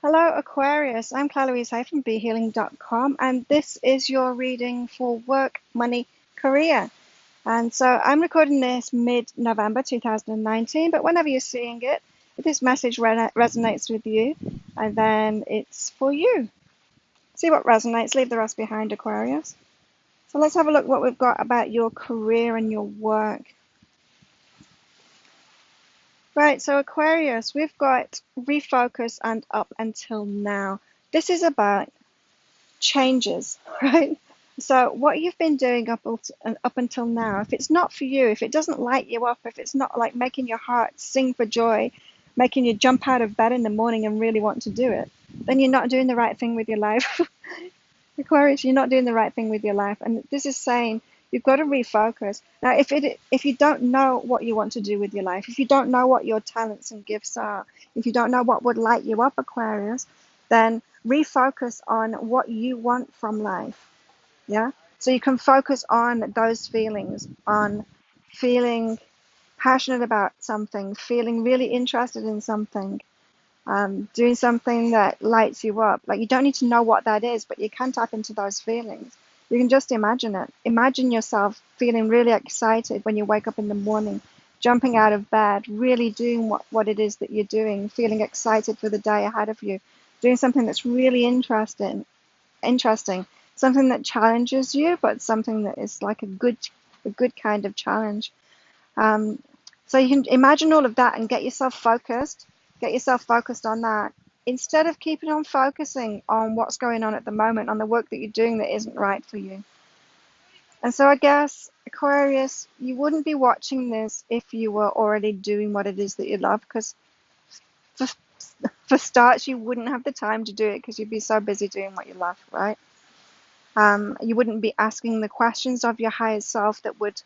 Hello, Aquarius. I'm Claire-Louise from BeHealing.com, and this is your reading for work, money, career. And so I'm recording this mid-November 2019, but whenever you're seeing it, if this message resonates with you, and then it's for you. See what resonates, leave the rest behind, Aquarius. So let's have a look what we've got about your career and your work. Right, so Aquarius, we've got refocus and up until now. This is about changes, right? So what you've been doing up until now, if it's not for you, if it doesn't light you up, if it's not like making your heart sing for joy, making you jump out of bed in the morning and really want to do it, then you're not doing the right thing with your life. Aquarius, you're not doing the right thing with your life. And this is saying you've got to refocus. Now, if you don't know what you want to do with your life, if you don't know what your talents and gifts are, if you don't know what would light you up, Aquarius, then refocus on what you want from life. Yeah? So you can focus on those feelings, on feeling passionate about something, feeling really interested in something, doing something that lights you up. Like, you don't need to know what that is, but you can tap into those feelings. You can just imagine it. Imagine yourself feeling really excited when you wake up in the morning, jumping out of bed, really doing what it is that you're doing, feeling excited for the day ahead of you, doing something that's really interesting, something that challenges you, but something that is like a good kind of challenge. Um, so you can imagine all of that and get yourself focused on that instead of keeping on focusing on what's going on at the moment, on the work that you're doing that isn't right for you. And so I guess, Aquarius, you wouldn't be watching this if you were already doing what it is that you love, because for, for starts, you wouldn't have the time to do it because you'd be so busy doing what you love, right? You wouldn't be asking the questions of your higher self that would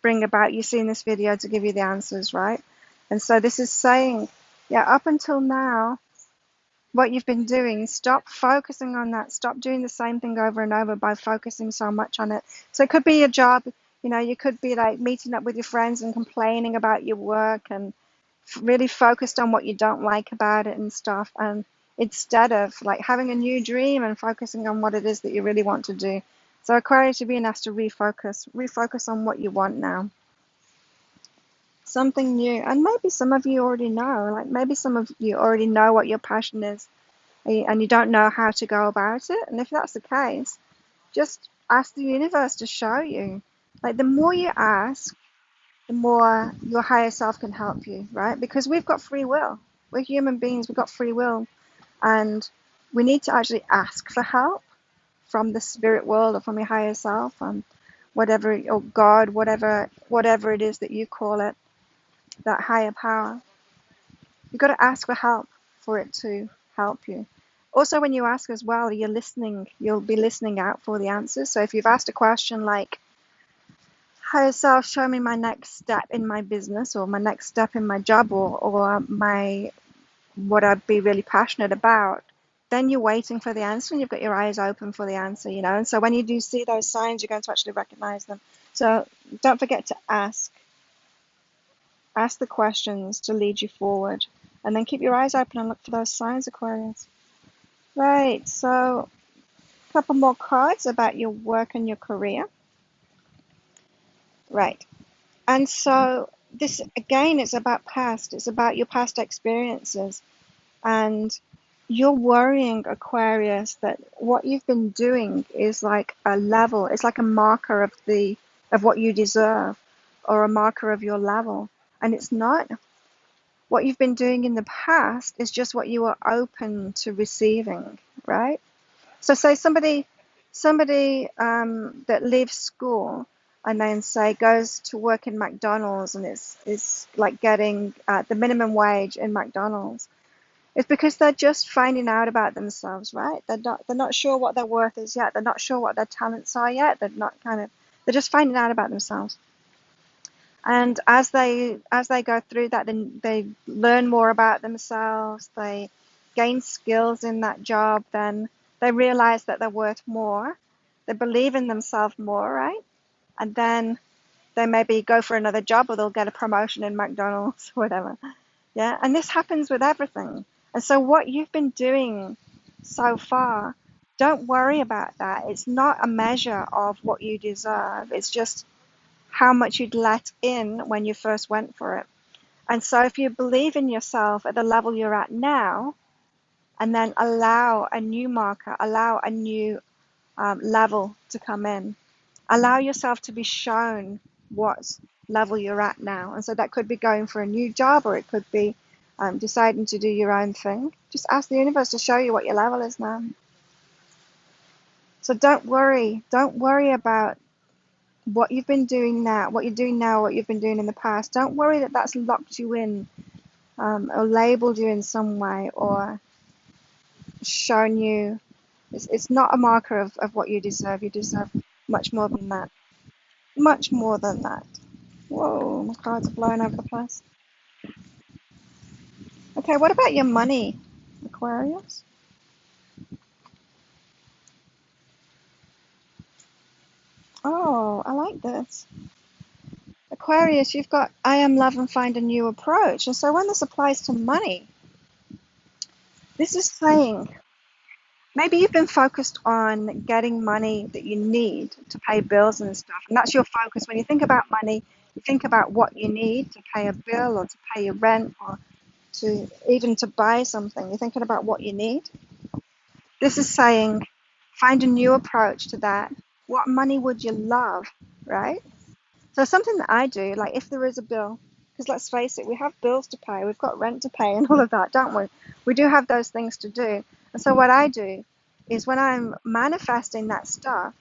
bring about you seeing this video to give you the answers, right? And so this is saying, yeah, up until now, what you've been doing, stop focusing on that. Stop doing the same thing over and over by focusing so much on it. So it could be your job, you could be like meeting up with your friends and complaining about your work and really focused on what you don't like about it and stuff. And instead of like having a new dream and focusing on what it is that you really want to do. So Aquarius, you're being asked to refocus on what you want now. Something new. And maybe some of you already know, like maybe some of you already know what your passion is and you don't know how to go about it. And if that's the case, just ask the universe to show you. Like, the more you ask, the more your higher self can help you, right? Because we've got free will. We're human beings, we've got free will. And we need to actually ask for help from the spirit world or from your higher self, whatever, or God, whatever it is that you call it, that higher power. You've got to ask for help for it to help you. Also, when you ask as well, you'll be listening out for the answers. So if you've asked a question like, higher self, show me my next step in my business or my next step in my job or my what I'd be really passionate about, then you're waiting for the answer and you've got your eyes open for the answer, And so when you do see those signs, you're going to actually recognize them. So don't forget to ask. Ask the questions to lead you forward. And then keep your eyes open and look for those signs, Aquarius. Right, so a couple more cards about your work and your career. Right. And so this, again, is about past. It's about your past experiences. And you're worrying, Aquarius, that what you've been doing is like a level. It's like a marker of what you deserve or a marker of your level. And it's not. What you've been doing in the past is just what you are open to receiving, right? So say somebody that leaves school and then say goes to work in McDonald's and is like getting the minimum wage in McDonald's. It's because they're just finding out about themselves, right? They're not sure what their worth is yet. They're not sure what their talents are yet. They're just finding out about themselves. And as they go through that, then they learn more about themselves. They gain skills in that job. Then they realize that they're worth more. They believe in themselves more, right? And then they maybe go for another job or they'll get a promotion in McDonald's or whatever. Yeah, and this happens with everything. And so what you've been doing so far, don't worry about that. It's not a measure of what you deserve. It's just how much you'd let in when you first went for it. And so if you believe in yourself at the level you're at now, and then allow a new marker, allow a new level to come in, allow yourself to be shown what level you're at now. And so that could be going for a new job, or it could be deciding to do your own thing. Just ask the universe to show you what your level is now. So don't worry. Don't worry about what you've been doing now, what you're doing now, what you've been doing in the past. Don't worry that that's locked you in, or labeled you in some way, or shown you. It's not a marker of what you deserve. You deserve much more than that. Much more than that. Whoa, my cards are blowing over the place. Okay, what about your money, Aquarius? Oh, I like this. Aquarius, you've got I am love and find a new approach. And so when this applies to money, this is saying maybe you've been focused on getting money that you need to pay bills and stuff. And that's your focus. When you think about money, you think about what you need to pay a bill or to pay your rent or to even to buy something. You're thinking about what you need. This is saying find a new approach to that. What money would you love, right? So something that I do, like if there is a bill, because let's face it, we have bills to pay, we've got rent to pay and all of that, don't we? We do have those things to do. And so what I do is when I'm manifesting that stuff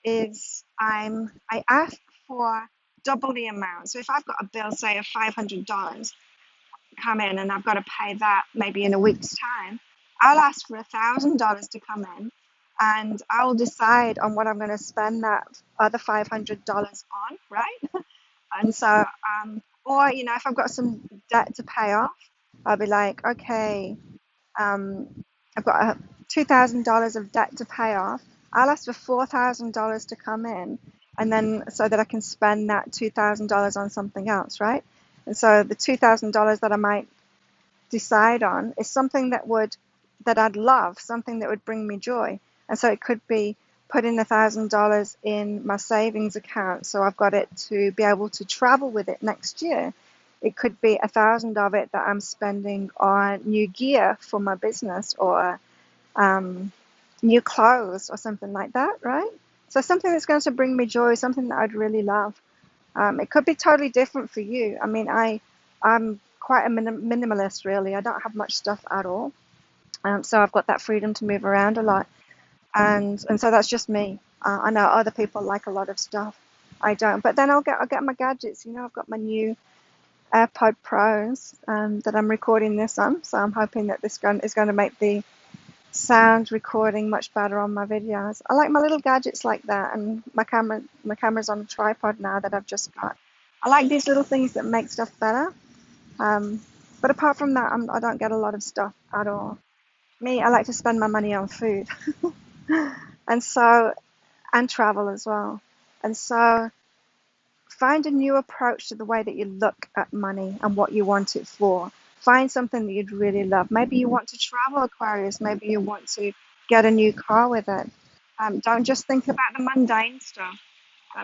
is I ask for double the amount. So if I've got a bill, say of $500 come in and I've got to pay that maybe in a week's time, I'll ask for $1,000 to come in and I'll decide on what I'm going to spend that other $500 on, right? And so, or, if I've got some debt to pay off, I'll be like, okay, um, I've got $2,000 of debt to pay off. I'll ask for $4,000 to come in, and then so that I can spend that $2,000 on something else, right? And so the $2,000 that I might decide on is something that I'd love, something that would bring me joy. And so it could be putting $1,000 in my savings account so I've got it to be able to travel with it next year. It could be 1,000 of it that I'm spending on new gear for my business or new clothes or something like that, right? So something that's going to bring me joy, something that I'd really love. It could be totally different for you. I mean, I'm quite a minimalist, really. I don't have much stuff at all. So I've got that freedom to move around a lot. And so that's just me. I know other people like a lot of stuff. I don't. But then I'll get my gadgets. I've got my new AirPod Pros that I'm recording this on. So I'm hoping that this is going to make the sound recording much better on my videos. I like my little gadgets like that, and my camera's on a tripod now that I've just got. I like these little things that make stuff better. But apart from that, I don't get a lot of stuff at all. Me, I like to spend my money on food, and so and travel as well. And so find a new approach to the way that you look at money and what you want it for. Find something that you'd really love. Maybe you want to travel, Aquarius. Maybe you want to get a new car with it. Don't just think about the mundane stuff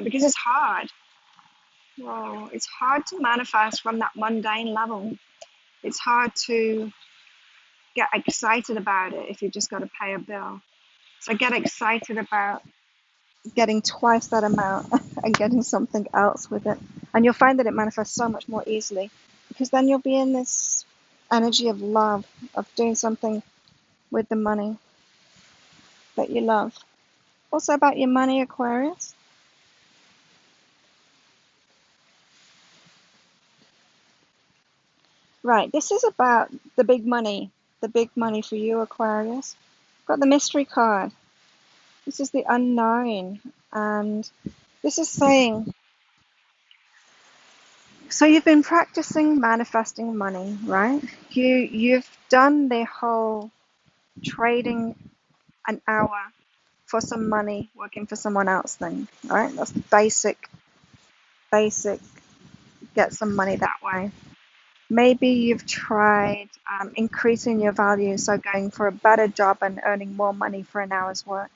because it's hard. Whoa, it's hard to manifest from that mundane level. It's hard to get excited about it if you've just got to pay a bill. So get excited about getting twice that amount and getting something else with it. And you'll find that it manifests so much more easily because then you'll be in this energy of love, of doing something with the money that you love. Also about your money, Aquarius. Right, this is about the big money for you, Aquarius. Got the mystery card. This is the unknown. And this is saying, so you've been practicing manifesting money, right? You've done the whole trading an hour for some money, working for someone else thing, right? That's basic, get some money that way. Maybe you've tried increasing your value, so going for a better job and earning more money for an hour's work.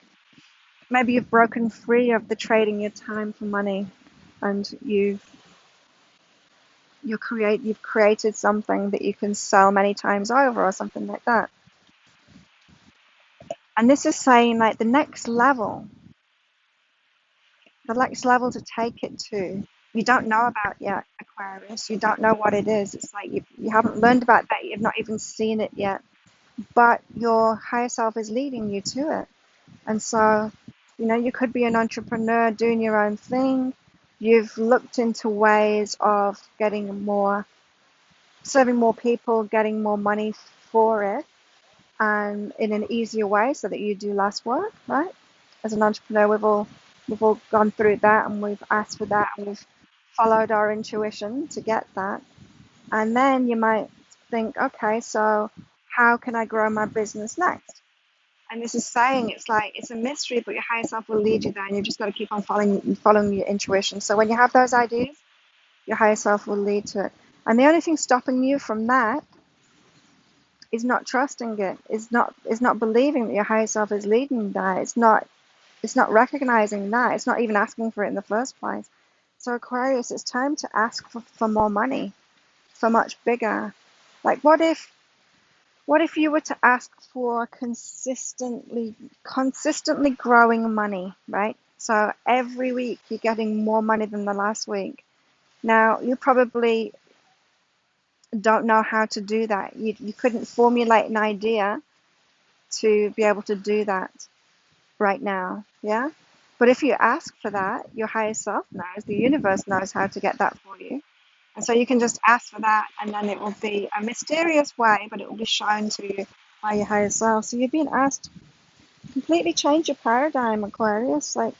Maybe you've broken free of the trading your time for money, and you've created something that you can sell many times over or something like that. And this is saying like the next level to take it to. You don't know about yet, Aquarius. You don't know what it is. It's like you haven't learned about that. You've not even seen it yet. But your higher self is leading you to it. And so, you could be an entrepreneur doing your own thing. You've looked into ways of serving more people, getting more money for it, and in an easier way so that you do less work, right? As an entrepreneur, we've all gone through that, and we've asked for that, and we've followed our intuition to get that. And then you might think, okay, so how can I grow my business next? And this is saying it's like it's a mystery, but your higher self will lead you there, and you've just got to keep on following your intuition. So when you have those ideas, your higher self will lead to it. And the only thing stopping you from that is not trusting it. Is not believing that your higher self is leading that. It's not recognizing that. It's not even asking for it in the first place. So Aquarius, it's time to ask for more money, for much bigger. Like what if you were to ask for consistently growing money, right? So every week you're getting more money than the last week. Now, you probably don't know how to do that. You couldn't formulate an idea to be able to do that right now, yeah? But if you ask for that, your higher self knows, the universe knows how to get that for you. And so you can just ask for that, and then it will be a mysterious way, but it will be shown to you by your higher self. So you've been asked to completely change your paradigm, Aquarius. Like,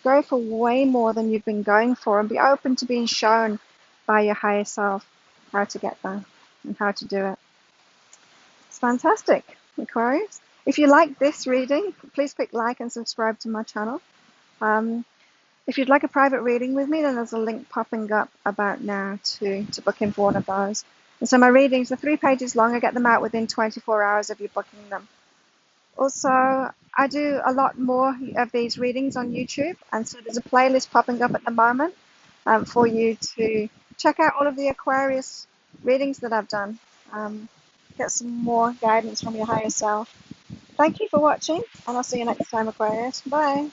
go for way more than you've been going for, and be open to being shown by your higher self how to get there and how to do it. It's fantastic, Aquarius. If you like this reading, please click like and subscribe to my channel. Um, if you'd like a private reading with me, then there's a link popping up about now to book in for one of those. And so my readings are 3 pages long. I get them out within 24 hours of you booking them. Also, I do a lot more of these readings on YouTube, and so there's a playlist popping up at the moment for you to check out all of the Aquarius readings that I've done. Get some more guidance from your higher self. Thank you for watching, and I'll see you next time, Aquarius. Bye.